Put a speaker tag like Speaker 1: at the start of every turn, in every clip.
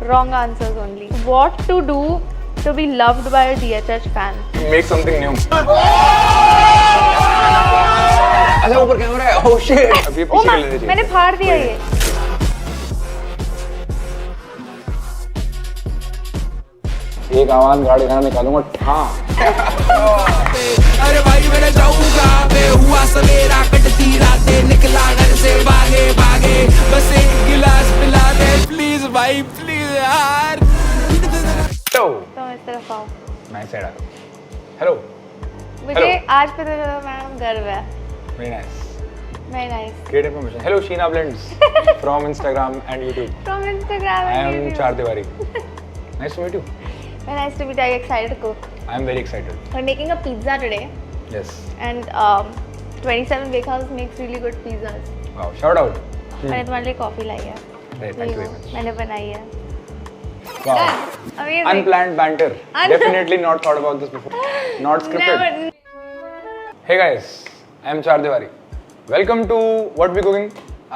Speaker 1: wrong answers only. What to do to be loved by a DHH fan?
Speaker 2: Make something new. अच्छा ऊपर camera है. Oh shit. अब ये पीछे कर लेना चाहिए.
Speaker 1: मैंने फाड़ दिया ये.
Speaker 2: एक आवाज गाड़ी खाना निकालूंगा. हाँ.
Speaker 3: अरे भाई मैंने जाऊंगा मैं हुआ सवेरा कटती रातें निकला घर से भागे भागे बस एक गिलास पिला दे प्लीज भाई प्लीज यार.
Speaker 2: Hello.
Speaker 1: तो इस तरफ आओ.
Speaker 2: Nice side. Hello.
Speaker 1: मुझे आज पता चला मैडम गर्व है.
Speaker 2: Very nice.
Speaker 1: Very nice.
Speaker 2: Great information. Hello Sheena Blends from Instagram and YouTube.
Speaker 1: From Instagram
Speaker 2: I
Speaker 1: and
Speaker 2: am
Speaker 1: YouTube.
Speaker 2: Char Tiwari. Nice to meet you.
Speaker 1: Very nice to meet you. I'm excited to cook.
Speaker 2: I am very excited.
Speaker 1: We're making a pizza today,
Speaker 2: Yes.
Speaker 1: and 27 Bakehouse makes really good pizzas.
Speaker 2: Wow. Shout out.
Speaker 1: मैंने तुम्हारे लिए coffee लाई है.
Speaker 2: Hey, thank you very much.
Speaker 1: मैंने बनाई है.
Speaker 2: Wow.
Speaker 1: Amazing.
Speaker 2: Unplanned banter. Definitely not thought about this before. Not scripted.
Speaker 1: Never.
Speaker 2: Hey guys, I am Char Tiwari. Welcome to What We Cooking.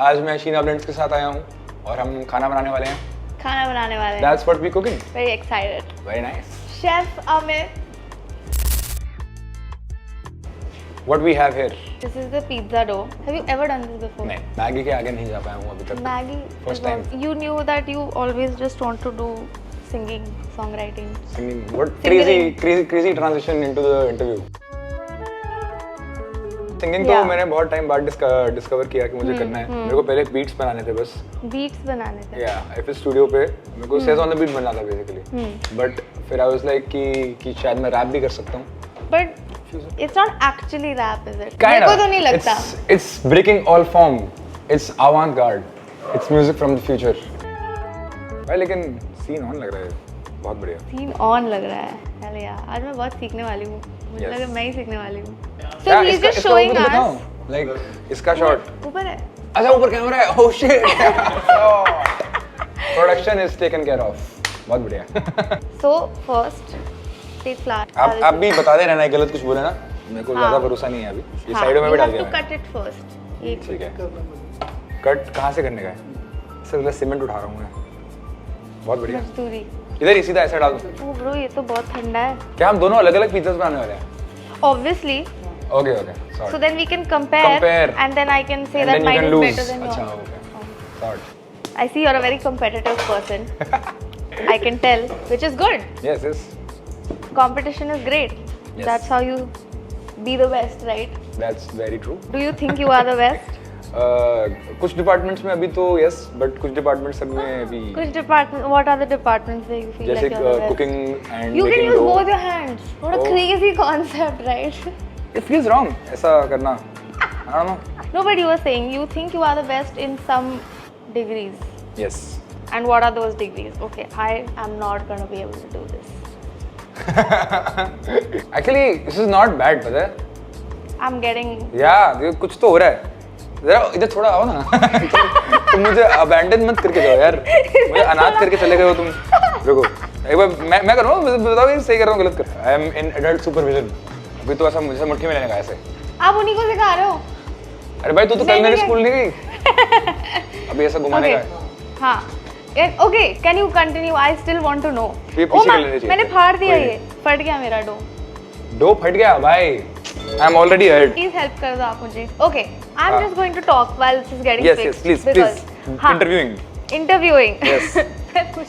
Speaker 2: आज मैं Sheena blends के साथ आया हूँ और हम खाना बनाने वाले हैं.
Speaker 1: खाना बनाने वाले हैं.
Speaker 2: That's what we cooking.
Speaker 1: Very excited.
Speaker 2: Very nice.
Speaker 1: Chef Amit.
Speaker 2: What we have here.
Speaker 1: This is the pizza dough. Have you ever done this before?
Speaker 2: नहीं, मैगी के आगे नहीं जा पाया हूँ अभी तक.
Speaker 1: Maggie.
Speaker 2: First time.
Speaker 1: You knew that you always just want to do singing, songwriting.
Speaker 2: Singing. What
Speaker 1: Singing.
Speaker 2: crazy transition into the interview. Singing तो
Speaker 1: Yeah.
Speaker 2: मैंने बहुत टाइम बाद डिस्कवर किया कि मुझे करना है. मेरे को पहले बीट्स बनाने थे बस.
Speaker 1: Beats बनाने थे.
Speaker 2: या एफ स्टूडियो पे मेरे को सेज ऑन द बीट बनना था बेसिकली. बट फिर आई वाज लाइक कि शायद मैं रैप भी कर सकता हूँ.
Speaker 1: But it's not actually rap, is it?
Speaker 2: Kind
Speaker 1: मेरे
Speaker 2: of.
Speaker 1: को तो नहीं लगता.
Speaker 2: It's breaking all form. It's avant-garde. It's music from the future. भाई लेकिन सीन ऑन लग रहा है. बहुत बढ़िया.
Speaker 1: Scene on लग रहा है. चल यार, आज मैं बहुत सीखने वाली हूँ. मुझे
Speaker 2: Yes.
Speaker 1: लगा मैं ही सीखने वाली हूँ. So
Speaker 2: क्या,
Speaker 1: he's
Speaker 2: इसका-
Speaker 1: just
Speaker 2: इसका
Speaker 1: showing
Speaker 2: ऊपर दिखाओ.
Speaker 1: us.
Speaker 2: Like इसका शॉट.
Speaker 1: ऊपर है.
Speaker 2: अच्छा ऊपर कैमरा है. Oh shit. Production is taken care of. बहुत बढ़िया.
Speaker 1: So first, take flour.
Speaker 2: आप भी बता दे रहना है गलत कुछ बोले ना. मेरे को ज़्यादा भरोसा नहीं है अभी. ये साइडों में भी डाल
Speaker 1: You
Speaker 2: दिया
Speaker 1: have to
Speaker 2: मैंने.
Speaker 1: cut it first. एक
Speaker 2: ठीक है. कट कहाँ से करने का है? सर मैं सीमेंट उठा रहा हूँ मैं. बहुत बढ़िया.
Speaker 1: मजदूरी.
Speaker 2: इधर ही सीधा ऐसा डाल दो.
Speaker 1: Oh bro, ये तो बहुत ठंडा है.
Speaker 2: क्या हम दोनों अलग अलग पिज्जास बनाने वाले हैं?
Speaker 1: Obviously.
Speaker 2: Okay sorry.
Speaker 1: So then we can compare. And then I can say that mine is better than
Speaker 2: अच्छा
Speaker 1: yours.
Speaker 2: Okay. Sorry.
Speaker 1: I see you're a very competitive person. I can tell, which is good.
Speaker 2: Yes yes.
Speaker 1: Competition is great.
Speaker 2: Yes.
Speaker 1: That's how you be the best, right?
Speaker 2: That's very true.
Speaker 1: Do you think you are the best?
Speaker 2: कुछ departments में अभी तो yes but कुछ departments सब में अभी
Speaker 1: Which department? What are the departments where you feel
Speaker 2: जैसे
Speaker 1: like you're the best?
Speaker 2: Cooking and
Speaker 1: You can
Speaker 2: making
Speaker 1: use
Speaker 2: dough.
Speaker 1: both your hands. What a
Speaker 2: Oh.
Speaker 1: crazy concept, right?
Speaker 2: It feels wrong ऐसा करना. I don't know.
Speaker 1: No, but you were saying you think you are the best in some degrees.
Speaker 2: Yes.
Speaker 1: And what are those degrees? Okay, I am not gonna be able to do this.
Speaker 2: Actually this is not bad पता है.
Speaker 1: I'm getting.
Speaker 2: या कुछ तो हो रहा है. जरा इधर थोड़ा आओ ना. तुम मुझे अबैंडन मत करके जाओ यार. मुझे अनाथ करके चले गए हो तुम. रुको एक बार मैं कर रहा हूँ. बताओ ये सही कर रहा हूँ गलत कर. आई एम इन एडल्ट सुपरविजन. अभी तो ऐसा मुझे मुट्ठी में लेने का ऐसे.
Speaker 1: आप उन्हीं को सिखा रहे हो?
Speaker 2: अरे भाई तू तो कल
Speaker 1: नहीं,
Speaker 2: मेरे
Speaker 1: नहीं,
Speaker 2: स्कूल नहीं गई. अभी ऐसा घुमाने का है.
Speaker 1: हाँ. Okay, can you continue? I still want to know.
Speaker 2: ये
Speaker 1: Oh
Speaker 2: पीछे
Speaker 1: my,
Speaker 2: कर लेने चाहिए
Speaker 1: मैंने
Speaker 2: थे.
Speaker 1: फाड़ दिया
Speaker 2: कोई
Speaker 1: ये. फट गया मेरा डो.
Speaker 2: डो फट गया भाई. I am already hurt.
Speaker 1: Please help कर दो आप मुझे. Okay, I'm
Speaker 2: हाँ.
Speaker 1: just going to talk while this is getting
Speaker 2: Yes,
Speaker 1: fixed.
Speaker 2: yes, please,
Speaker 1: because-
Speaker 2: please.
Speaker 1: हाँ.
Speaker 2: Interviewing.
Speaker 1: Interviewing.
Speaker 2: Yes.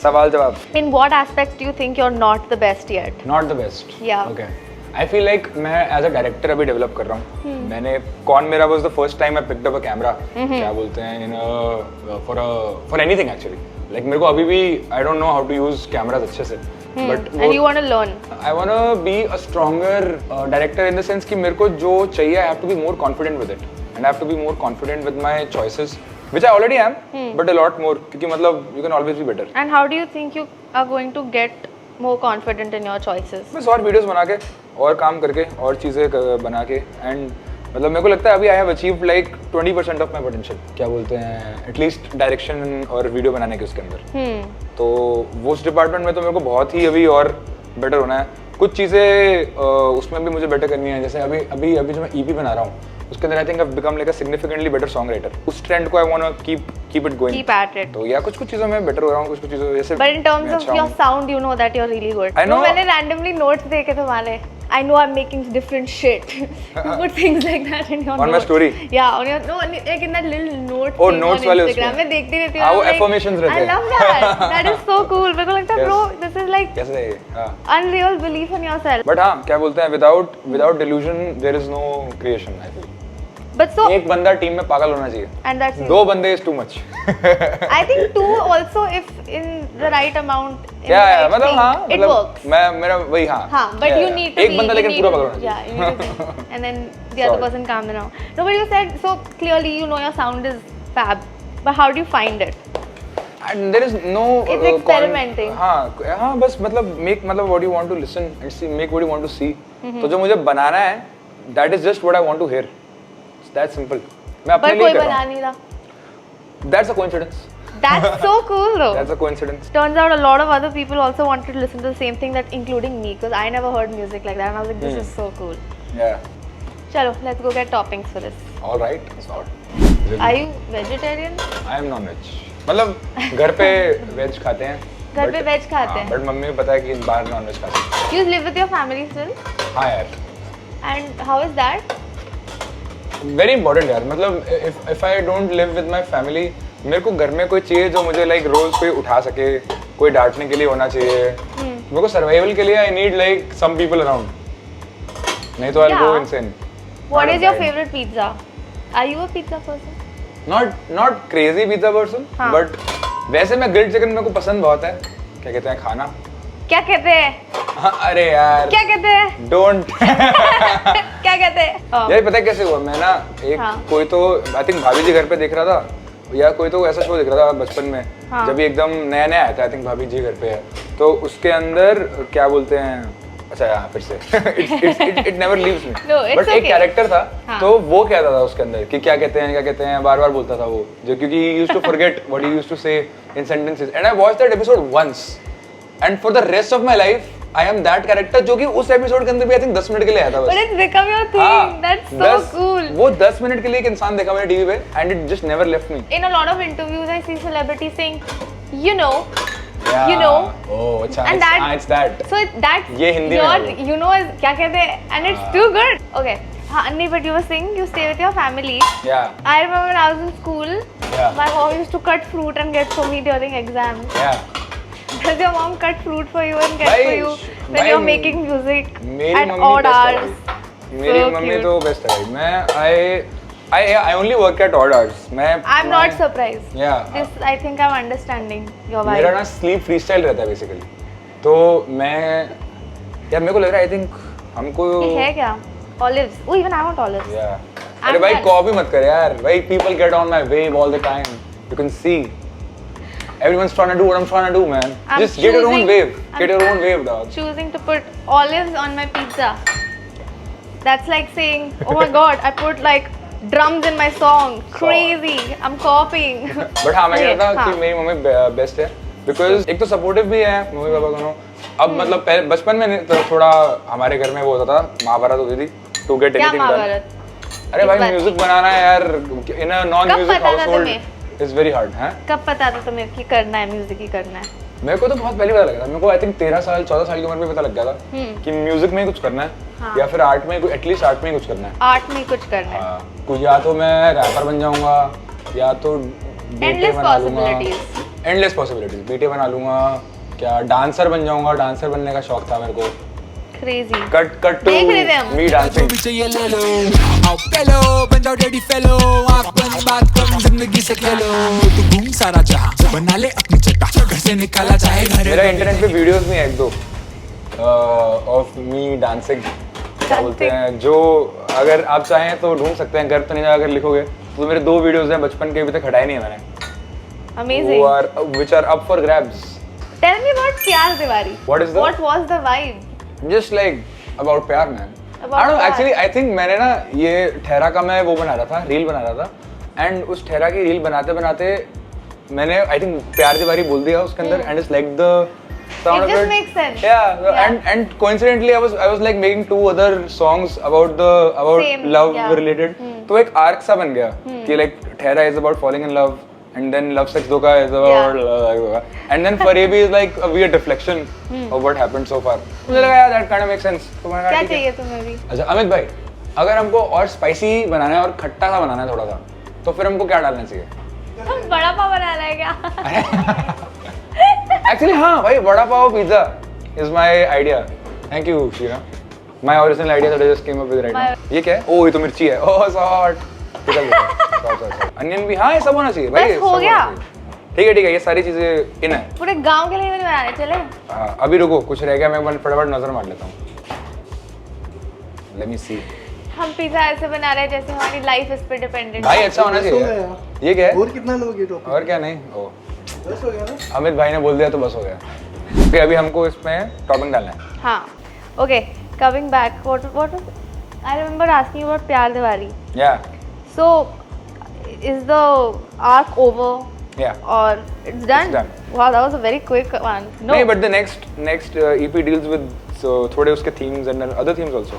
Speaker 2: सवाल जवाब.
Speaker 1: In what aspects do you think you're not the best yet?
Speaker 2: Not the best.
Speaker 1: Yeah.
Speaker 2: Okay. I feel like मैं as a director अभी develop कर रहा हूँ. मैंने कौन मेरा was the first time I picked up a camera. क्या बोलते हैं for anything actually. Like मेरे को अभी भी I don't know how to use cameras अच्छे से. But
Speaker 1: And you want to learn.
Speaker 2: I wanna be a stronger director in the sense कि मेरे को जो चाहिए I have to be more confident with it and I have to be more confident with my choices which I already am but a lot more क्योंकि मतलब you can always be better.
Speaker 1: And how do you think you are going to get more confident in your choices?
Speaker 2: बस और videos बना के और काम करके और चीज़ें बना के एंड मतलब मेरे को लगता है अभी I have achieved like 20% of my potential. क्या बोलते हैं एटलीस्ट डायरेक्शन और वीडियो बनाने के उसके अंदर. तो वो उस डिपार्टमेंट में तो मेरे को बहुत ही अभी और बेटर होना है. कुछ चीज़ें उसमें भी मुझे बेटर करनी है. जैसे अभी जो मैं ईपी बना रहा हूँ उसके अंदर I think I become like a significantly better song writer. उस ट्रेंड को I want to keep keep it going.
Speaker 1: Keep at it.
Speaker 2: तो या कुछ चीज़ों में बेटर हो रहा हूँ, कुछ चीज़ों जैसे
Speaker 1: But in terms
Speaker 2: मैं
Speaker 1: of
Speaker 2: अच्छा
Speaker 1: your
Speaker 2: हूँ।
Speaker 1: sound, you know that you're really good.
Speaker 2: I know.
Speaker 1: तो मैंने randomly notes देखे तुम्हारे. I know I'm making different shit. You put things like that in your
Speaker 2: On my
Speaker 1: notes.
Speaker 2: story?
Speaker 1: Yeah, on your like in that little note
Speaker 2: Oh,
Speaker 1: thing
Speaker 2: notes
Speaker 1: on
Speaker 2: वाले
Speaker 1: Instagram.
Speaker 2: उसमें?
Speaker 1: मैं देखती रहती हूँ.
Speaker 2: हाँ, वो
Speaker 1: I'm like,
Speaker 2: affirmations रहते
Speaker 1: I
Speaker 2: हैं.
Speaker 1: love that. That is so cool. मेरे को लगता है bro, this is like
Speaker 2: कैसे है? हाँ.
Speaker 1: unreal belief in yourself.
Speaker 2: But हाँ, क्या बोलते हैं? Without delusion, there is no creation. I feel.
Speaker 1: But so
Speaker 2: एक बंदा टीम में पागल होना चाहिए.
Speaker 1: and that's you.
Speaker 2: दो बंदे is too much.
Speaker 1: I think two also if in the right amount. In
Speaker 2: Yeah,
Speaker 1: the
Speaker 2: yeah,
Speaker 1: right
Speaker 2: मतलब
Speaker 1: thing,
Speaker 2: हाँ,
Speaker 1: it
Speaker 2: मतलब
Speaker 1: works.
Speaker 2: मेरा वही हाँ.
Speaker 1: हाँ, but
Speaker 2: Yeah,
Speaker 1: you
Speaker 2: yeah.
Speaker 1: need to
Speaker 2: एक बंदा लेकिन पूरा पागल होना
Speaker 1: yeah,
Speaker 2: चाहिए.
Speaker 1: you need to be. And then the other
Speaker 2: Sorry.
Speaker 1: person calm down. No, but you said so clearly you know your sound is fab. But how do you find it?
Speaker 2: And there is no.
Speaker 1: It's experimenting.
Speaker 2: हाँ बस मतलब what you want to listen and see, make what you want to see. तो जो मुझे बनाना है, that is just what I want to hear. It's that simple. मैं अपने
Speaker 1: पर
Speaker 2: लिए
Speaker 1: कोई
Speaker 2: कर रहा
Speaker 1: बना
Speaker 2: हूँ.
Speaker 1: नहीं रहा.
Speaker 2: That's a coincidence.
Speaker 1: That's so cool though.
Speaker 2: That's a coincidence.
Speaker 1: Turns out a lot of other people also wanted to listen to the same thing, that including me, because I never heard music like that, and I was like, this is so cool.
Speaker 2: Yeah.
Speaker 1: Chalo, let's go get toppings for this.
Speaker 2: All right. Sort.
Speaker 1: Are you vegetarian?
Speaker 2: I am non-veg. मतलब घर पे veg खाते हैं.
Speaker 1: घर पे veg खाते हैं.
Speaker 2: But mummy को पता है कि बाहर नॉन-वेज खाते हैं.
Speaker 1: You live with your family still?
Speaker 2: हाँ यार.
Speaker 1: And how is that?
Speaker 2: Very important यार. मतलब if I don't live with my family, मेरे को घर में कोई चाहिए जो मुझे लाइक रोज कोई उठा सके, कोई डांटने के लिए होना चाहिए. मेरे को सर्वाइवल के लिए I need like some people around, नहीं तो I
Speaker 1: Yeah.
Speaker 2: Go insane.
Speaker 1: What is your favorite pizza? Are you a pizza person?
Speaker 2: Not crazy pizza person,
Speaker 1: हाँ.
Speaker 2: बट वैसे मैं ग्रिल्ड चिकन मेरे को पसंद बहुत है. क्या कहते हैं खाना.
Speaker 1: क्या कहते हैं?
Speaker 2: हाँ, अरे यार
Speaker 1: क्या कहते हैं?
Speaker 2: डोंट.
Speaker 1: क्या कहते हैं?
Speaker 2: यार पता है कैसे हुआ, मैं ना एक
Speaker 1: हाँ.
Speaker 2: कोई तो आई थिंक भाभी जी घर पे देख रहा था, या कोई तो ऐसा शो देख रहा था बचपन में.
Speaker 1: हाँ.
Speaker 2: जब ये एकदम नया नया आया था, आई थिंक भाभी जी घर पे है, तो उसके अंदर क्या बोलते हैं, अच्छा यहाँ फिर से it never leaves me.
Speaker 1: No, it's
Speaker 2: but एक
Speaker 1: okay.
Speaker 2: कैरेक्टर था.
Speaker 1: हाँ.
Speaker 2: तो वो कहता था उसके अंदर कि क्या कहते हैं बार बार बोलता था वो, जो क्योंकि he used to forget what he used to say in sentences. And I watched that episode once, and for the rest of my life I am that character, जो कि उस एपिसोड के अंदर भी आई थिंक 10 मिनट के लिए आया था बस.
Speaker 1: But it's become your thing.
Speaker 2: हाँ,
Speaker 1: That's so
Speaker 2: 10
Speaker 1: cool.
Speaker 2: वो 10 मिनट के लिए एक इंसान देखा मैंने टीवी पे, and it just never left me.
Speaker 1: In a lot of interviews, I see celebrities saying, you know,
Speaker 2: Yeah.
Speaker 1: you know,
Speaker 2: Oh, अच्छा.
Speaker 1: and
Speaker 2: It's that.
Speaker 1: so that
Speaker 2: ये हिंदी में
Speaker 1: your,
Speaker 2: है वो.
Speaker 1: you know is क्या कहते हैं, and it's too good. Okay. हाँ, नहीं, but you were saying you stay with your family.
Speaker 2: Yeah.
Speaker 1: I remember when I was in school,
Speaker 2: Yeah.
Speaker 1: my mom used to cut fruit and get for me during exams.
Speaker 2: Yeah.
Speaker 1: Does your mom cut fruit for you and get
Speaker 2: भाई,
Speaker 1: for you when
Speaker 2: भाई,
Speaker 1: you're making music
Speaker 2: मेरी
Speaker 1: at
Speaker 2: mummy
Speaker 1: odd
Speaker 2: best है
Speaker 1: hours?
Speaker 2: भाई. मेरी
Speaker 1: So
Speaker 2: mummy
Speaker 1: cute.
Speaker 2: तो best है भाई. मैं I only work at odd hours.
Speaker 1: I'm not surprised.
Speaker 2: Yeah.
Speaker 1: This I think I'm understanding your vibe.
Speaker 2: मेरा ना स्लीप फ्रीस्टाइल रहता है बेसिकली. तो मैं यार मेरे को लग रहा है आई थिंक हमको
Speaker 1: ये है क्या? Olives. Oh, even I want olives.
Speaker 2: Yeah.
Speaker 1: I'm
Speaker 2: अरे भाई
Speaker 1: done.
Speaker 2: कॉपी मत कर यार भाई. People get on my wave all the time. You can see. Everyone's trying to do what I'm trying to do, man.
Speaker 1: I'm
Speaker 2: Just get your own
Speaker 1: choosing-
Speaker 2: wave.
Speaker 1: I'm
Speaker 2: Get your own wave, dog.
Speaker 1: Choosing to put olives on my pizza. That's like saying, oh my god, I put like drums in my song. Crazy. I'm copying.
Speaker 2: But हाँ मैं
Speaker 1: Okay,
Speaker 2: कहता था
Speaker 1: हाँ.
Speaker 2: कि मेरी mummy best है, because एक तो सपोर्टिव भी है मम्मी पापा दोनों. अब मतलब पहले बचपन में तो थोड़ा हमारे घर में वो होता था, महाभारत होती थी टू गेट
Speaker 1: क्या
Speaker 2: एनीथिंग डन.
Speaker 1: महाभारत?
Speaker 2: अरे भाई
Speaker 1: इस बात-
Speaker 2: म्यूजिक बनाना है यार इन अ नॉन
Speaker 1: कब
Speaker 2: म्यूजिक
Speaker 1: पता था
Speaker 2: हाउसहोल्ड
Speaker 1: तुम्हें?
Speaker 2: Is very hard. हैं
Speaker 1: कब पता था तुम्हें कि करना है, म्यूजिक ही करना है?
Speaker 2: मेरे को तो बहुत पहले पता लगा था. मेरे को आई थिंक 13 साल 14 साल की उम्र में पता लग गया था कि म्यूजिक में ही कुछ करना है.
Speaker 1: हाँ.
Speaker 2: या फिर आर्ट में एटलीस्ट आर्ट में ही कुछ करना है.
Speaker 1: आर्ट में कुछ करना है.
Speaker 2: हाँ, कुछ या तो मैं रैपर बन जाऊंगा, या तो बीटे
Speaker 1: Endless
Speaker 2: बना लूंगा.
Speaker 1: possibilities.
Speaker 2: Endless possibilities. बीटे बना लूंगा, क्या डांसर बन जाऊंगा. डांसर बनने का शौक था मेरे को.
Speaker 1: Crazy.
Speaker 2: कट टू
Speaker 1: देख रहे थे हम.
Speaker 2: मी
Speaker 3: जो
Speaker 2: डांसिंग.
Speaker 3: भी चाहिए ले लो, आओ पेलो, बन जाओ डैडी फेलो, आँख बंद बात कम, जिंदगी से खेलो, तू घूम सारा जहां, बना ले अपनी जगह, घर से निकाला चाहे घर.
Speaker 2: मेरा इंटरनेट पे वीडियोस भी हैं एक दो ऑफ मी डांसिंग. क्या बोलते हैं, जो अगर आप चाहें तो ढूंढ सकते हैं. घर तो नहीं, अगर लिखोगे तो मेरे 2 वीडियोस हैं बचपन के, अभी तक हटाए नहीं है मैंने.
Speaker 1: Amazing.
Speaker 2: which are up for grabs.
Speaker 1: Tell me about Pyar Diwali.
Speaker 2: What is that?
Speaker 1: What was the vibe?
Speaker 2: Just like about प्यार man.
Speaker 1: About
Speaker 2: I don't know,
Speaker 1: प्यार.
Speaker 2: actually I think मैंने ना ये ठहरा का मैं वो बना रहा था, रील बना रहा था, एंड उस ठहरा की रील बनाते बनाते मैंने आई थिंक प्यार दीवारी बोल दिया उसके अंदर, and it's like the sound
Speaker 1: It
Speaker 2: of
Speaker 1: just
Speaker 2: it.
Speaker 1: makes sense.
Speaker 2: Yeah,
Speaker 1: Yeah.
Speaker 2: and coincidentally I was like making 2 other songs about
Speaker 1: Same,
Speaker 2: love
Speaker 1: yeah.
Speaker 2: related. तो एक arc सा बन गया कि like ठहरा is about falling in love, and then love sex धोखा is and then Farabi is like a weird reflection of what happened so far. मुझे लगा यार that kind of makes sense. तो मैंने कहा
Speaker 1: क्या
Speaker 2: ठीक है.
Speaker 1: चाहिए तुम्हें भी?
Speaker 2: अच्छा अमित भाई, अगर हमको और स्पाइसी बनाना है और खट्टा सा बनाना है थोड़ा सा, तो फिर हमको क्या डालना चाहिए?
Speaker 1: तुम बड़ा पाव बना रहा है क्या?
Speaker 2: Actually हाँ भाई, vada pav pizza is my idea. Thank you Sheena. My original idea that I just came up with right now. ये क्या है? ओह ये तो मिर्ची है. ओह सॉल्ट. अनियन भी हाँ ये सब होना चाहिए भाई.
Speaker 1: बस हो गया.
Speaker 2: ठीक है ये सारी चीजें इन है.
Speaker 1: पूरे गांव के लिए भी बनाने चले.
Speaker 2: अभी रुको, कुछ रह गया, मैं फटाफट नजर मार लेता हूँ. Let me see.
Speaker 1: हम पिज्जा ऐसे बना रहे हैं जैसे हमारी लाइफ इस पे डिपेंडेंट
Speaker 2: भाई अच्छा होना चाहिए. ये क्या है?
Speaker 4: और कितना लोगे टॉपिक?
Speaker 2: और क्या नहीं. ओह
Speaker 4: बस हो गया ना?
Speaker 2: अमित भाई ने बोल दिया तो बस हो गया. ओके अभी हमको इसमें टॉपिंग डालना है.
Speaker 1: हाँ. Okay, coming back, what I remember asking you about प्यार दीवारी.
Speaker 2: Yeah.
Speaker 1: So, is the arc over?
Speaker 2: Yeah.
Speaker 1: Or it's done?
Speaker 2: It's done.
Speaker 1: Wow, that was a very quick one. No.
Speaker 2: नहीं, but the next EP deals with थोड़े उसके themes and other themes also.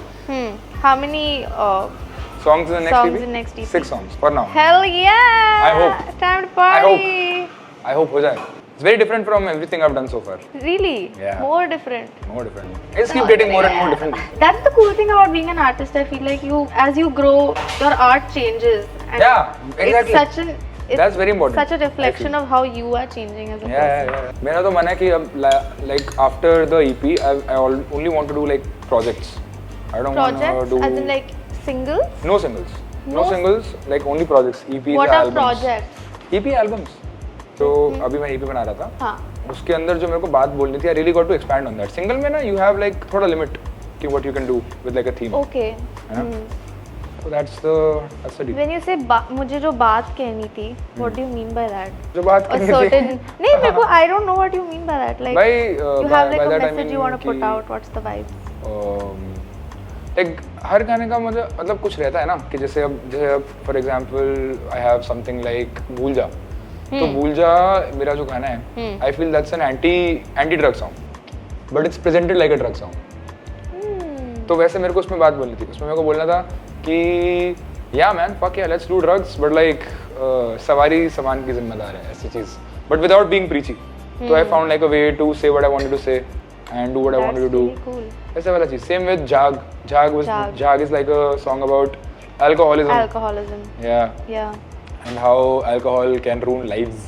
Speaker 1: How many
Speaker 2: Songs in the next
Speaker 1: songs
Speaker 2: EP?
Speaker 1: in next EP?
Speaker 2: 6 songs for now.
Speaker 1: Hell yeah!
Speaker 2: I hope.
Speaker 1: Time to party.
Speaker 2: I hope हो जाए. It's very different from everything I've done so far.
Speaker 1: Really?
Speaker 2: Yeah.
Speaker 1: More different.
Speaker 2: More different. It's keep getting more and more different.
Speaker 1: That's the cool thing about being an artist. I feel like as you grow, your art changes. And
Speaker 2: Yeah, exactly. That's very important.
Speaker 1: Such a reflection of how you are changing as a person.
Speaker 2: Yeah. मेरा तो मन है कि अब like after the EP, I only want to do like projects. I don't want to
Speaker 1: Projects,
Speaker 2: do
Speaker 1: as in like singles.
Speaker 2: no singles. No
Speaker 1: No-
Speaker 2: singles, like only projects. EPs,
Speaker 1: What are
Speaker 2: albums.
Speaker 1: projects?
Speaker 2: EP albums. तो अभी मैं EP बना रहा था.
Speaker 1: हाँ.
Speaker 2: उसके अंदर जो मेरे को बात बोलनी थी, I really got to expand on that. Single में ना you have like थोड़ा limit कि what you can do with like a theme.
Speaker 1: Okay.
Speaker 2: है ना? So that's the deal.
Speaker 1: When you say मुझे जो बात कहनी थी, what do you mean by that?
Speaker 2: जो बात
Speaker 1: A
Speaker 2: करनी थी.
Speaker 1: certain नहीं मेरे को I don't know what you mean by that. Like
Speaker 2: भाई
Speaker 1: you
Speaker 2: by
Speaker 1: have like a
Speaker 2: that I
Speaker 1: message
Speaker 2: mean
Speaker 1: you want to put
Speaker 2: कि,
Speaker 1: out. What's the vibe?
Speaker 2: एक हर गाने का मुझे मतलब कुछ रहता है ना कि जैसे अब for example I have something like भूल जा. तो भूल जा मेरा जो गाना है, I feel that's an anti drug song but it's presented like a drug song. तो वैसे मेरे को उसमें बात बोलनी थी. उसमें मेरे को बोलना था कि या मैन फक या let's do drugs but like सवारी सामान की जिम्मेदार है ऐसी चीज बट विदाउट बीइंग प्रीची. तो I found like a way to say what I wanted to say and do what I wanted to do.
Speaker 1: That's really cool.
Speaker 2: ऐसा वाला चीज. Same with Jaag is like a song about alcoholism.
Speaker 1: Alcoholism.
Speaker 2: Yeah.
Speaker 1: Yeah.
Speaker 2: And how alcohol can ruin lives.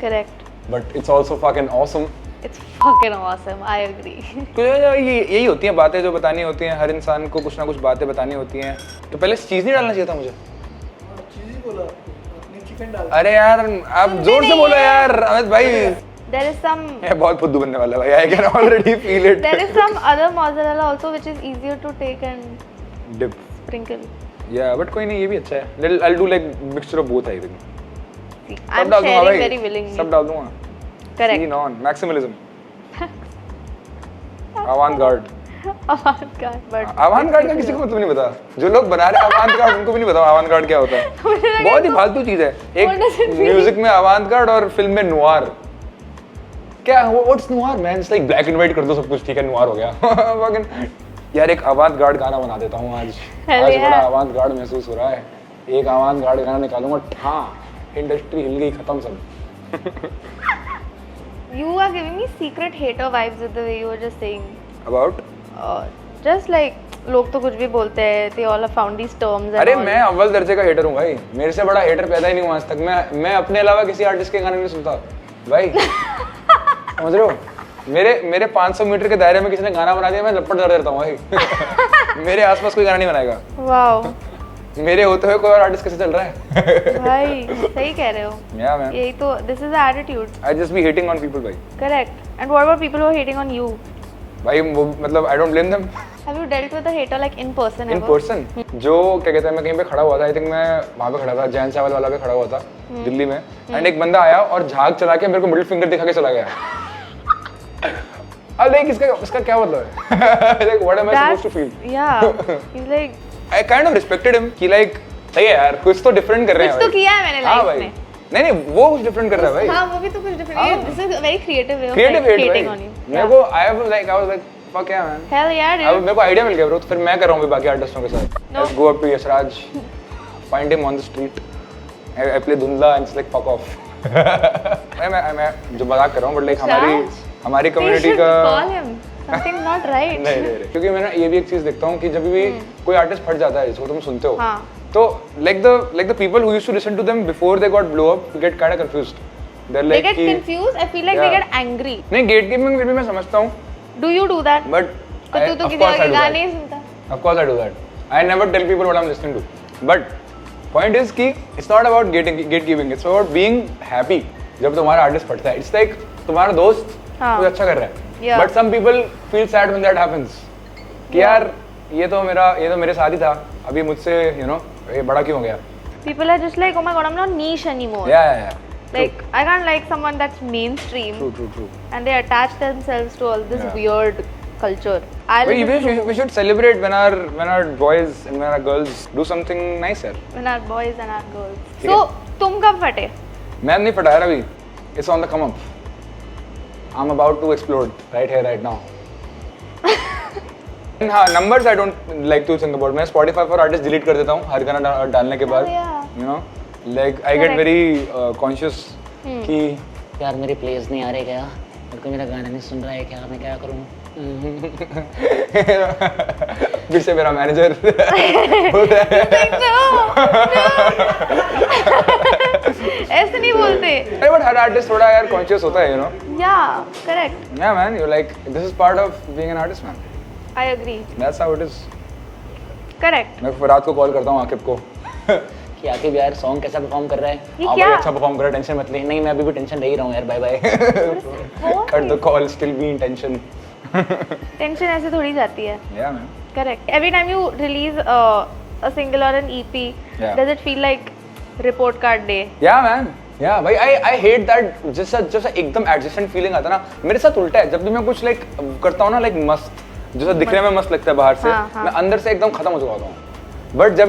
Speaker 1: Correct.
Speaker 2: But it's also fucking awesome.
Speaker 1: It's fucking awesome. I agree.
Speaker 2: तो यही होती हैं बातें जो बतानी होती हैं. हर इंसान को कुछ ना कुछ बातें बतानी होती हैं. तो पहले चीज़ नहीं डालना चाहिए था मुझे.
Speaker 4: चीज़ ही बोला, अपनी चिकन डाल.
Speaker 2: अरे यार आप जोर से बोलो यार अमित भाई.
Speaker 1: There is some.
Speaker 2: ये बहुत फुद्दू बनने वाला है भाई. I can already feel it.
Speaker 1: There is some other mozzarella also which is easier to take and
Speaker 2: Dip.
Speaker 1: sprinkle.
Speaker 2: Yeah, but कोई नहीं, ये भी अच्छा है. I'll do like mixture of both I think.
Speaker 1: See,
Speaker 2: सब
Speaker 1: I'm
Speaker 2: डाल दूंगा
Speaker 1: sharing
Speaker 2: भाई.
Speaker 1: very willingly.
Speaker 2: सब डाल दूंगा.
Speaker 1: Correct.
Speaker 2: Scene on. Maximalism. Avant-garde.
Speaker 1: Avant-garde, but
Speaker 2: avant-garde का किसी को मतलब नहीं पता. जो लोग बना रहे हैं avant-garde उनको भी नहीं पता avant-garde क्या होता है. बहुत ही फालतू चीज है.
Speaker 1: What does it
Speaker 2: एक
Speaker 1: mean?
Speaker 2: म्यूजिक में avant-garde और फिल्म में noir. क्या what's noir man? It's like black and white कर दो सब कुछ ठीक है noir हो गया. Fucking यार एक avant-garde गाना बना देता हूँ आज.
Speaker 1: Hell
Speaker 2: आज
Speaker 1: yeah.
Speaker 2: बड़ा avant-garde महसूस हो रहा है. एक avant-garde गाना निकालूंगा. हाँ इंडस्ट्री हिल गई खत्म सब.
Speaker 1: you are giving me secret hater vibes with the way you were just saying.
Speaker 2: About?
Speaker 1: Just like लोग तो कुछ भी बोलते हैं. They all have found these terms. And
Speaker 2: अरे
Speaker 1: all.
Speaker 2: मैं अव्वल दर्जे का हेटर हूँ भाई. मेरे से बड़ा हेटर पैदा ही नहीं हुआ आज तक. मैं अपने अलावा किसी आर्टिस्ट के गाने नहीं सुनता भाई. समझ रहे हो? मेरे 500 मीटर के दायरे में किसी ने गाना बना दिया मैं लपट डर रहता हूँ भाई. मेरे आसपास कोई गाना नहीं बनाएगा.
Speaker 1: Wow.
Speaker 2: मेरे होते हुए कोई और आर्टिस्ट कैसे चल रहा है?
Speaker 1: भाई सही कह रहे हो.
Speaker 2: Yeah man.
Speaker 1: यही तो this is the attitude.
Speaker 2: I just be hating on people भाई.
Speaker 1: Correct. And what about people who are hating on you?
Speaker 2: भाई वो मतलब I don't blame them.
Speaker 1: Have you dealt with a hater like in person
Speaker 2: In
Speaker 1: ever?
Speaker 2: person. जो क्या कहते हैं मैं कहीं पे खड़ा हुआ था. I think मैं वहाँ पे खड़ा था जैन चावल वाला पे खड़ा हुआ था दिल्ली में. एंड एक बंदा आया और झाग चला के मेरे को मिडिल फिंगर दिखा के चला गया. अब लाइक इसका क्या मतलब है? Like what am I supposed to feel?
Speaker 1: Yeah. He's like
Speaker 2: I kind of respected him कि like सही है यार कुछ तो डिफरेंट कर रहे हैं.
Speaker 1: कुछ तो किया है मैंने
Speaker 2: हाँ
Speaker 1: लाइफ
Speaker 2: भाई.
Speaker 1: में.
Speaker 2: नहीं वो कुछ डिफरेंट कर रहा है भाई.
Speaker 1: हाँ वो भी तो कुछ different. This is a very creative way of
Speaker 2: creative
Speaker 1: like,
Speaker 2: hate
Speaker 1: hating on
Speaker 2: भाई.
Speaker 1: you.
Speaker 2: मेरे को I was like fuck yeah man.
Speaker 1: Hell yeah,
Speaker 2: अब
Speaker 1: dude.
Speaker 2: मेरे को आइडिया मिल गया ब्रो. तो फिर मैं कर रहा हूँ बाकी आर्टिस्टों के साथ.
Speaker 1: No.
Speaker 2: Let's go up to Yashraj, find him on the street. I play धुंधला and it's like fuck off. मैं जो मजाक कर रहा हूँ, बट लाइक हमारी कम्युनिटी का
Speaker 1: call him something not right.
Speaker 2: नहीं, क्योंकि मैं ना ये भी एक चीज देखता हूँ कि जब भी कोई आर्टिस्ट फट जाता है जिसको तुम सुनते हो,
Speaker 1: हाँ.
Speaker 2: तो like the people who used to listen to them before they got blow up get kind of confused. They're
Speaker 1: They
Speaker 2: like
Speaker 1: get
Speaker 2: कि-
Speaker 1: confused. I feel like they
Speaker 2: Yeah.
Speaker 1: get angry.
Speaker 2: नहीं, गेट कीपिंग फिर भी मैं समझता हूँ,
Speaker 1: Do you do that?
Speaker 2: but
Speaker 1: तो तू तो किसी और के गाने ही सुनता.
Speaker 2: Of course I do that. I never tell people what I'm listening to. But point is कि it's not about gatekeeping. It's about being happy. जब तुम्हारा आर्टिस्ट फटता है, it's like तुम्हारा दोस्त
Speaker 1: हाँ.
Speaker 2: कुछ अच्छा कर रहा है.
Speaker 1: Yeah.
Speaker 2: But some people feel sad when that happens. कि यार ये तो मेरे साथ ही था, अभी मुझसे ये बड़ा क्यों हो गया?
Speaker 1: People are just like, oh my god, I'm not niche anymore.
Speaker 2: Yeah.
Speaker 1: Like, I can't like someone that's mainstream.
Speaker 2: True.
Speaker 1: And they attach themselves to all this
Speaker 2: Yeah.
Speaker 1: weird culture.
Speaker 2: We should celebrate when our boys and when our girls do something nice here.
Speaker 1: When our boys and our girls.
Speaker 2: ठीक
Speaker 1: So,
Speaker 2: है.
Speaker 1: तुम कब फटे?
Speaker 2: मैं नहीं फटा रहा अभी. It's on the come up. I'm about to explode right here, right now. हाँ, numbers I don't like to think about. मैं Spotify for artists delete कर देता हूँ हर गाना डालने के बाद.
Speaker 1: Oh, yeah.
Speaker 2: You know, like I get
Speaker 1: Correct.
Speaker 2: very conscious कि
Speaker 5: यार मेरे प्लेस नहीं आ रहे क्या, मेरे को मेरा गाना नहीं सुन रहा है क्या, मैं क्या करूँ?
Speaker 2: फिर से मेरा मैनेजर बोलता है
Speaker 1: ऐसे नहीं बोलते.
Speaker 2: अरे बट हर आर्टिस्ट थोड़ा यार कॉन्शियस होता है,
Speaker 1: Yeah, correct.
Speaker 2: Yeah man, you like this is part of being an artist man.
Speaker 1: I agree.
Speaker 2: That's how it is.
Speaker 1: Correct.
Speaker 2: मैं फिर रात को कॉल करता हूँ आकिब को
Speaker 5: कि आकिब यार सॉन्ग कैसा परफॉर्म कर रहा है?
Speaker 1: ये
Speaker 2: हाँ
Speaker 1: क्या?
Speaker 2: भाई अच्छा परफॉर्म कर रहा है, टेंशन मत ले. नहीं मैं अभी भी टेंशन ले ही रहा हूँ यार, bye bye. Cut the call, still be in tension.
Speaker 1: Tension ऐसे थोड़ी जाती है.
Speaker 2: Yeah man.
Speaker 1: Correct. Every time you release a single or an EP,
Speaker 2: Yeah.
Speaker 1: does it feel like report card day?
Speaker 2: Yeah man. Yeah भाई I hate that जैसा एकदम adjacent feeling आता है ना, मेरे साथ उल्टा है. जब भी मैं कुछ like करता हूँ ना, like मस्त जैसा दिखने में मस्त लगता है बाहर से,
Speaker 1: हाँ.
Speaker 2: मैं अंदर से एकदम खत्म हो चुका होता हूँ. बट जब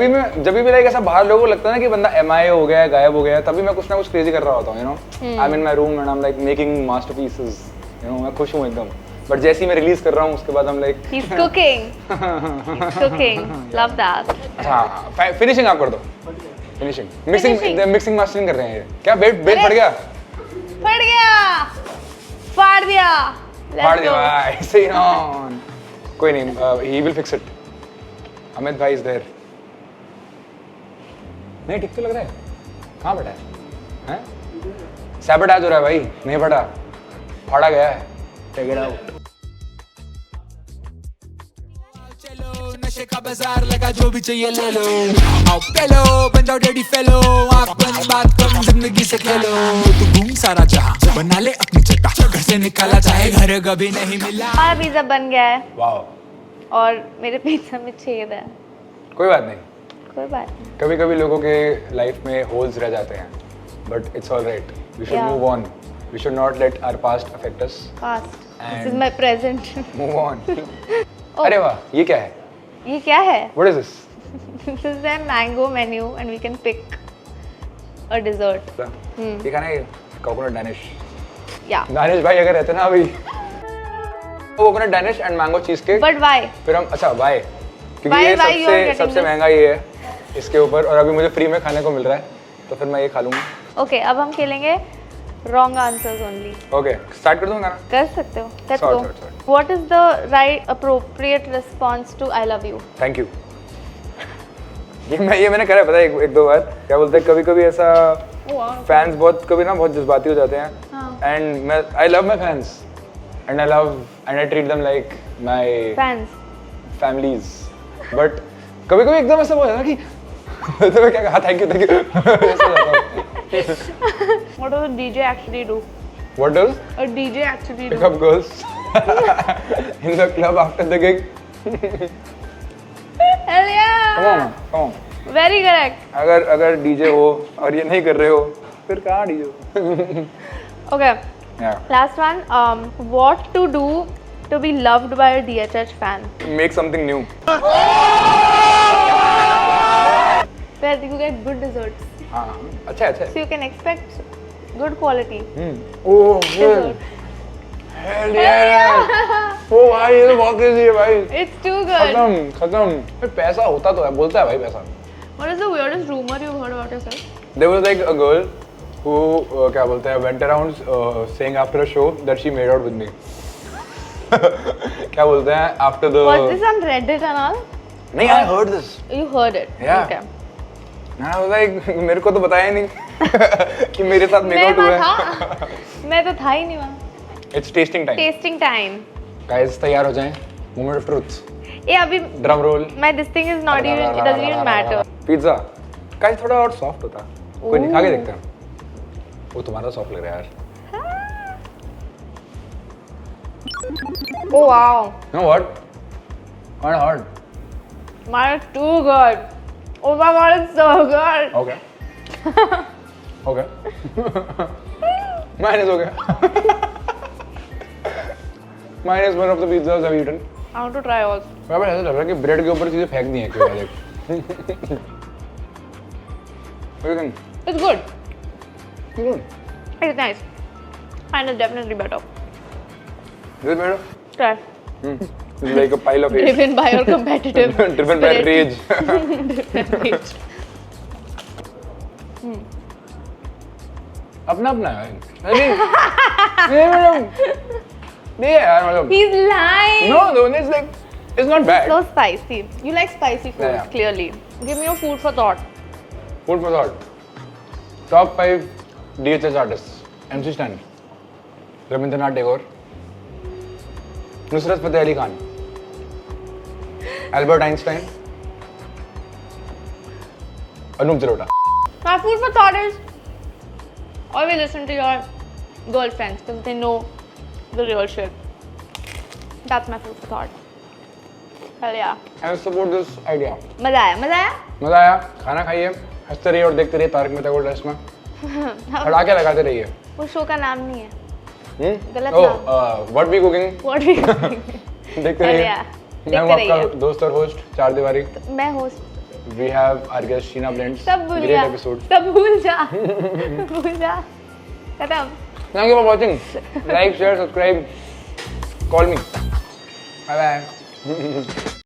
Speaker 2: भी लाइक ऐसा बाहर लोगों को लगता है ना कि बंदा MIA हो गया है, गायब हो गया है, तभी मैं कुछ ना कुछ क्रेजी कर रहा होता हूँ. I am in my room and I am like making masterpieces. मैं खुश हूँ एकदम. बट जैसे ही मैं रिलीज कर रहा हूँ उसके बाद हम like
Speaker 1: He's cooking. He's cooking. Love that.
Speaker 2: अच्छा फिनिशिंग आप कर दो. Finishing
Speaker 1: Finishing.
Speaker 2: मिक्सिंग मास्टरिंग कर रहे हैं ये. क्या बेट फट गया?
Speaker 1: फट गया. फाड़ दिया.
Speaker 2: फाड़ दिया भाई. सही ऑन. कोई नहीं, he will fix it. Amit भाई इज देयर. नहीं ठीक तो लग रहा है. कहाँ फटा है? हैं? सैबोटाज हो रहा है भाई. नहीं फटा, फाड़ा गया है. Take it out.
Speaker 3: चलो नशे का बाजार लगा, जो भी चाहिए ले लो. आओ पेलो बन जाओ डैडी फेलो, आँख बंद बात कम जिंदगी से खेलो. तू घूम सारा जहां, बना ले अपनी चट्टा, घर से निकाला चाहे घर कभी नहीं मिला.
Speaker 1: हमारा पिज्जा बन गया है
Speaker 2: वाओ.
Speaker 1: और मेरे पिज्जा में छेद है.
Speaker 2: कोई बात नहीं.
Speaker 1: कोई बात नहीं.
Speaker 2: कभी कभी लोगों के लाइफ में होल्स रह जाते हैं, but it's all right. We should
Speaker 1: Yeah.
Speaker 2: Move on. We should not let our past affect us.
Speaker 1: Past. This is
Speaker 2: And-
Speaker 1: my present.
Speaker 2: Move on. अरे वाह, ये क्या है?
Speaker 1: ये क्या है?
Speaker 2: What is this?
Speaker 1: This is a mango menu and we can pick a dessert.
Speaker 2: ये खाना है कोकोनट डैनिश.
Speaker 1: Yeah.
Speaker 2: दानिश भाई अगर रहते ना अभी. Coconut Danish and mango cheese cake.
Speaker 1: But why?
Speaker 2: फिर हम अच्छा बाय, क्योंकि
Speaker 1: Why-
Speaker 2: ये
Speaker 1: why you are getting
Speaker 2: सबसे
Speaker 1: this?
Speaker 2: महंगा ये है इसके ऊपर, और अभी मुझे फ्री में खाने को मिल रहा है, तो फिर मैं ये खा लूँगा.
Speaker 1: Okay, अब हम खेलेंगे wrong answers only.
Speaker 2: Okay start कर दूँ गाना.
Speaker 1: कर सकते हो. Let's
Speaker 2: Sure,
Speaker 1: go.
Speaker 2: sure.
Speaker 1: What is the right appropriate response to I love you?
Speaker 2: Thank you. ये मैंने करा है, पता है एक दो बार. क्या बोलते हैं, कभी कभी ऐसा फैंस बहुत जज्बाती हो जाते हैं.
Speaker 1: हाँ.
Speaker 2: एंड मैं I love my fans and I treat them like my
Speaker 1: Fans.
Speaker 2: Families. But कभी कभी एकदम ऐसा हो जाता है कि तो मैं क्या कहा, थैंक यू ऐसा हो जाता है.
Speaker 1: What does a DJ actually do?
Speaker 2: What does
Speaker 1: A DJ actually
Speaker 2: pick
Speaker 1: do?
Speaker 2: up girls in the club after the gig?
Speaker 1: Hell yeah!
Speaker 2: Come on.
Speaker 1: Very correct.
Speaker 2: अगर डीजे हो और ये नहीं कर रहे हो, फिर कहाँ डीजे हो?
Speaker 1: Okay.
Speaker 2: Yeah.
Speaker 1: Last one. What to do to be loved by a DHH fan?
Speaker 2: Make something new.
Speaker 1: Where you get good desserts.
Speaker 2: हाँ अच्छा है.
Speaker 1: So you can expect good quality.
Speaker 2: Oh
Speaker 1: Dessert.
Speaker 2: hell yeah. ओ भाई ये तो बहुत crazy है भाई.
Speaker 1: It's too good.
Speaker 2: खत्म. पैसा होता तो है, बोलता है भाई पैसा.
Speaker 1: What is the weirdest rumor you've heard about yourself?
Speaker 2: There was like a girl who क्या बोलते हैं went around saying after a show that she made out with me. क्या बोलते हैं after the.
Speaker 1: Was this on Reddit and all?
Speaker 2: नहीं, I heard this.
Speaker 1: You heard it.
Speaker 2: Yeah.
Speaker 1: Okay.
Speaker 2: I was like मेरे को तो बताया नहीं कि मेरे साथ make out हुआ है.
Speaker 1: था. मैं तो था ही नहीं वहाँ.
Speaker 2: It's tasting time.
Speaker 1: Tasting time.
Speaker 2: Guys तैयार हो जाएं. Moment of truth.
Speaker 1: ये अभी
Speaker 2: Drum roll.
Speaker 1: my this thing is not even, it doesn't even matter.
Speaker 2: Pizza. Guys थोड़ा और soft होता. कोई नहीं, खा के देखते हैं. वो तुम्हारा soft लग रहा है यार.
Speaker 1: Oh wow.
Speaker 2: You know what? Kind of hard.
Speaker 1: Mine is too good. Oh my god, it's so good.
Speaker 2: Okay. Okay. Mine is okay. Mine is one of the pizzas I've eaten.
Speaker 1: I want to try also.
Speaker 2: मैं ऐसा लग रहा है कि bread के ऊपर चीजें फेंक दी हैं क्यों देख. What do you think?
Speaker 1: It's good.
Speaker 2: Good.
Speaker 1: It's nice. Mine is definitely better.
Speaker 2: Is it better?
Speaker 1: Try.
Speaker 2: It's like a pile of hate.
Speaker 1: Driven by your competitive.
Speaker 2: Driven by
Speaker 1: spirit.
Speaker 2: rage.
Speaker 1: Driven rage.
Speaker 2: अपना अपना है. नहीं madam. नहीं यार मतलब.
Speaker 1: He's lying.
Speaker 2: No, it's like it's not bad.
Speaker 1: So spicy. You like spicy food,
Speaker 2: Yeah.
Speaker 1: clearly. Give me your food for thought.
Speaker 2: Food for thought. Top 5 DHS artists. MC Stan. Rabindranath Tagore. Nusrat Fateh Ali Khan. Albert Einstein. Anup Jalota.
Speaker 1: My food for thought is always listen to your girlfriends because they know the real shit. That's my food for thought. Hell yeah.
Speaker 2: And support this idea.
Speaker 1: मजा आया, मजा आया?
Speaker 2: मजा आया. खाना खाइए, हंसते रहिए और देखते रहिए तारक मेहता का उल्टा चश्मा. खड़ाके लगाते रहिए.
Speaker 1: वो शो का नाम नहीं है. गलत
Speaker 2: Oh,
Speaker 1: नाम.
Speaker 2: what we cooking?
Speaker 1: What we
Speaker 2: देखते
Speaker 1: Hell
Speaker 2: रहिए.
Speaker 1: yeah.
Speaker 2: मैं हूँ
Speaker 1: देखते
Speaker 2: आपका
Speaker 1: रहिए.
Speaker 2: दोस्त और होस्ट चार दीवारी.
Speaker 1: मैं host.
Speaker 2: We have our guest Sheena Blends.
Speaker 1: सब भूल
Speaker 2: Great
Speaker 1: जा.
Speaker 2: episode.
Speaker 1: सब भूल जा. भूल जा. खत्म.
Speaker 2: Thank you for watching. Like, share, subscribe. Call me. Bye bye.